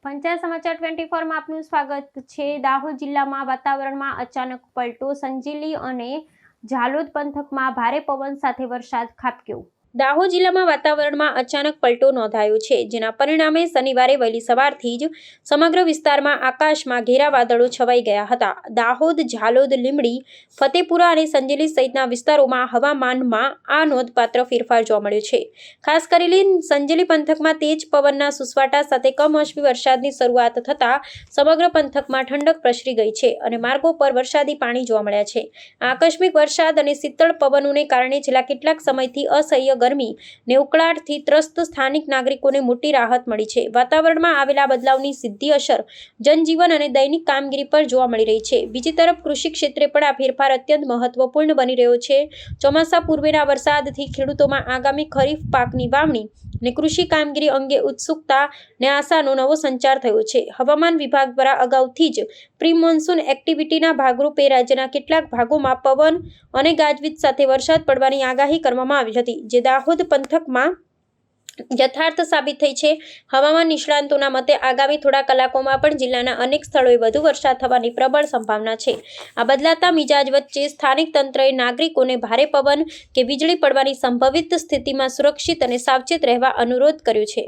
પંચાયત સમાચાર 24 માં આપનું સ્વાગત છે। દાહોદ જિલ્લામાં વાતાવરણમાં અચાનક પલટો, સંજેલી અને ઝાલોદ પંથકમાં ભારે પવન સાથે વરસાદ ખાબક્યો। દાહોદ જિલ્લામાં વાતાવરણમાં અચાનક પલટો નોંધાયો છે, જેના પરિણામે શનિવારે વહેલી સવારથી જ સમગ્ર વિસ્તારમાં આકાશમાં ઘેરા વાદળો છવાઈ ગયા હતા। દાહોદ, ઝાલોદ, લીંબડી, ફતેપુરા અને સંજેલી સહિતના વિસ્તારોમાં હવામાનમાં આ નોંધપાત્ર ફેરફાર જોવા મળ્યો છે। ખાસ કરીને સંજેલી પંથકમાં તેજ પવનના સુસવાટા સાથે કમોસમી વરસાદની શરૂઆત થતાં સમગ્ર પંથકમાં ઠંડક પ્રસરી ગઈ છે અને માર્ગો પર વરસાદી પાણી જોવા મળ્યા છે। આકસ્મિક વરસાદ અને શીતળ પવનોને કારણે છેલ્લા કેટલાક સમયથી અસહ્ય ગરમી ને ઉકળાટથી ત્રસ્ત સ્થાનિક નાગરિકોને મોટી રાહત મળી છે। વાતાવરણમાં આવેલા બદલાવની સીધી અસર જનજીવન અને દૈનિક કામગીરી પર જોવા મળી રહી છે। બીજી તરફ કૃષિ ક્ષેત્રે પણ આ ફેરફાર અત્યંત મહત્વપૂર્ણ બની રહ્યો છે। ચોમાસા પૂર્વેના વરસાદથી ખેડૂતોમાં આગામી ખરીફ પાકની વાવણી ને કૃષિ કામગીરી અંગે ઉત્સુકતા ને આશાનો નવો સંચાર થયો છે। હવામાન વિભાગ દ્વારા અગાઉથી જ પ્રી મોન્સૂન એક્ટિવિટીના ભાગરૂપે રાજ્યના કેટલાક ભાગોમાં પવન અને ગાજવીજ સાથે વરસાદ પડવાની આગાહી કરવામાં આવી હતી, જે દાહોદ પંથકમાં યથાર્થ સાબિત થઈ છે। હવામાન નિષ્ણાંતોના મતે આગામી થોડા કલાકોમાં પણ જિલ્લાના અનેક સ્થળોએ વધુ વરસાદ થવાની પ્રબળ સંભાવના છે। આ બદલાતા મિજાજ વચ્ચે સ્થાનિક તંત્રએ નાગરિકોને ભારે પવન કે વીજળી પડવાની સંભવિત સ્થિતિમાં સુરક્ષિત અને સાવચેત રહેવા અનુરોધ કર્યો છે।